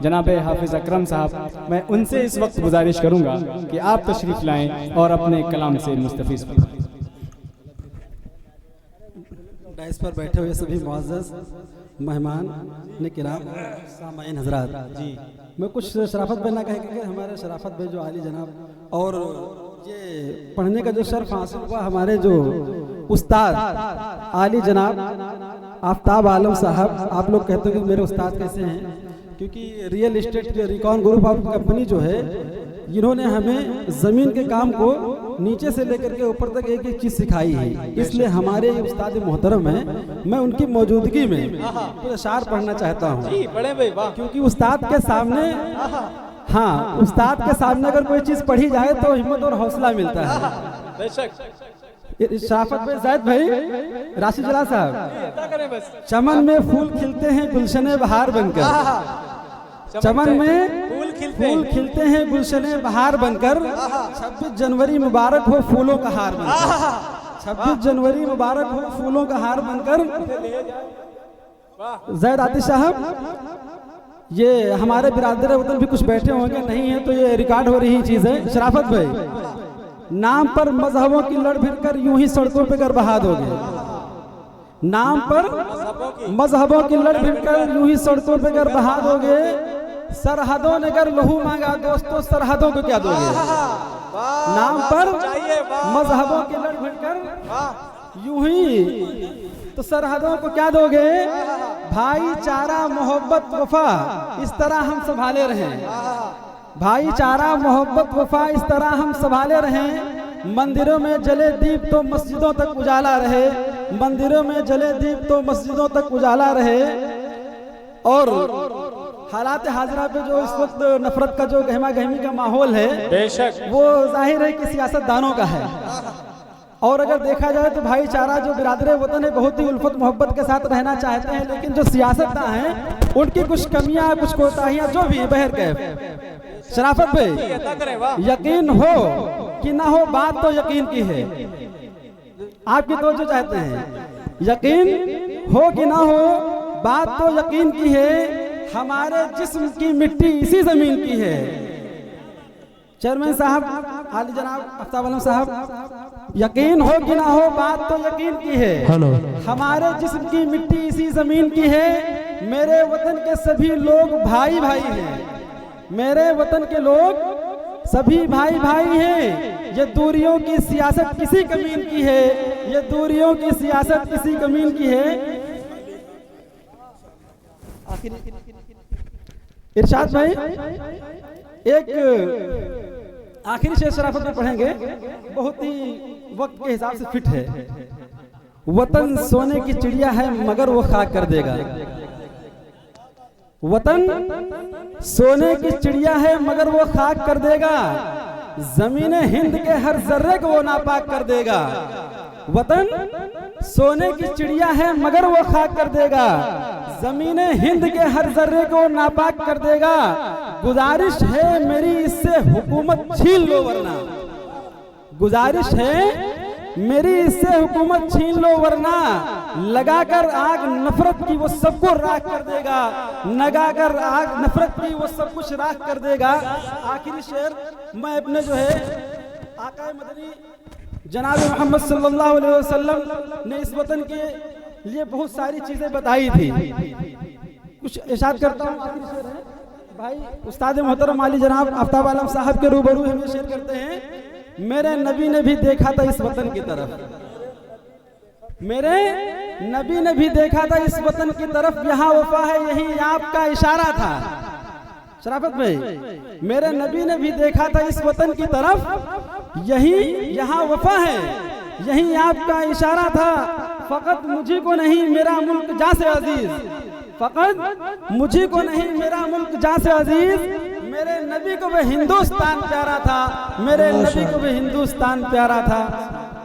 जनाब हाफिज अकरम साहब, मैं उनसे इस वक्त गुजारिश करूंगा कि आप तशरीफ लाएं और अपने कलाम से मुस्तफीज़ फरमाएं। डाइस पर बैठे हुए सभी मुअज़्ज़ज़ मेहमान ने किराम सामाईन हज़रात जी, मैं कुछ शराफत भाई ना कहे कि हमारे शराफत भाई जो आली जनाब और ये पढ़ने का जो शर्फ हासिल हुआ हमारे जो उस्ताद आली जनाब आफ्ताब आलम साहब, आप लोग कहते हो कि मेरे उस्ताद कैसे हैं, क्योंकि रियल इस्टेट जो रिकॉन ग्रुप ऑफ कंपनी जो है, इन्होंने हमें ज़मीन के काम को नीचे से लेकर के ऊपर तक एक एक चीज़ सिखाई है। इसलिए हमारे ये उस्ताद मोहतरम हैं, मैं उनकी मौजूदगी में कुछ अशार पढ़ना चाहता हूँ, क्योंकि उस्ताद के सामने, हाँ, उस्ताद के सामने अगर कोई चीज़ पढ़ी जाए तो हिम्मत और हौसला मिलता है। शराफत भाई, जायद भाई, राशिद जला साहब, चमन में फूल खिलते हैं गुलशने बहार बनकर, चमन में फूल खिलते हैं गुलशने बहार बनकर, 26 जनवरी मुबारक हो फूलों का हार बनकर, 26 जनवरी मुबारक हो फूलों का हार बनकर। जैद आतिश साहब, ये हमारे बिरादर वतन भी कुछ बैठे होंगे, नहीं है तो ये रिकॉर्ड हो रही चीज़ है। शराफत भाई, नाम पर मजहबों की लड़ भिड़ कर यूं ही सड़कों पे कर बहा दोगे, नाम पर मजहबों की लड़ भिड़ कर यूं ही सड़कों पे कर बहा दोगे, सरहदों ने अगर लहू मांगा दोस्तों सरहदों को क्या दोगे, नाम पर मजहबों की लड़ भिड़ कर यूं ही तो सरहदों को क्या दोगे, भाईचारा मोहब्बत वफा इस तरह हम संभाले रहें, भाईचारा मोहब्बत वफा इस तरह हम संभाले रहें, मंदिरों में जले दीप तो मस्जिदों तक उजाला रहे, मंदिरों में जले दीप तो मस्जिदों तक उजाला रहे। और हालात हाजरा पे जो इस वक्त नफरत का जो गहमा गहमी का माहौल है, बेशक वो जाहिर है कि सियासतदानों का है, और अगर देखा जाए तो भाईचारा जो बिरादरे वतन है बहुत ही उल्फत मोहब्बत के साथ रहना चाहते हैं, लेकिन जो सियासतदान हैं उनकी कुछ कमियां कुछ कोताहियां जो भी बहर कैफ। शराफत भाई, यकीन हो कि ना हो बात तो यकीन की है, आपकी तो जो चाहते हैं, यकीन हो कि ना हो बात तो यकीन की है, हमारे जिस्म की मिट्टी इसी जमीन की है। चेयरमैन साहब, आली जनाब आफ्ताब आलम साहब, यकीन हो कि ना हो बात तो यकीन की है, हमारे जिस्म की मिट्टी इसी जमीन की है, मेरे वतन के सभी लोग भाई भाई हैं, मेरे वतन के लोग सभी भाई भाई हैं, ये दूरियों की सियासत किसी कमीन की है, ये दूरियों की सियासत किसी कमीन की है। इरशाद भाई, एक आखिरी शेर शराफत में पढ़ेंगे, बहुत ही वक्त के हिसाब से फिट है। वतन सोने की चिड़िया है मगर वो खाक कर देगा, वतन सोने की चिड़िया है मगर वो खाक कर देगा, जमीन हिंद के हर जर्रे को वो नापाक कर देगा, वतन सोने की चिड़िया है मगर वो खाक कर देगा, जमीन हिंद के हर जर्रे को नापाक कर देगा, गुजारिश है मेरी इससे हुकूमत छीन लो वरना, गुजारिश है मेरी इससे हुकूमत छीन लो वरना, लगाकर आग नफरत की वो सबको राख कर देगा, लगाकर आग नफरत की वो सब कुछ राख कर देगा। आखिरी शेर मैं अपने जो है आका मदनी जनाब मोहम्मद सल्लल्लाहु अलैहि वसल्लम ने इस वतन के लिए बहुत सारी चीजें बताई थी, कुछ इरशाद करता हूँ। आखिरी शेर है भाई, उस्ताद मोहतरम आली जनाब आफ्ताब आलम साहब के रूबरू हमें शेर करते हैं, मेरे नबी ने भी देखा था इस वतन की तरफ, मेरे नबी ने भी देखा था इस वतन की तरफ, यहाँ वफा है यही आपका इशारा था। शराफत भाई, मेरे नबी ने भी देखा था इस वतन की तरफ, यही यहाँ वफा है यही आपका इशारा था, फकत मुझे को नहीं मेरा मुल्क जा से अजीज, फकत मुझे को नहीं मेरा मुल्क जा से अजीज, मेरे नबी को भी हिंदुस्तान प्यारा था, मेरे नबी को भी हिंदुस्तान प्यारा था।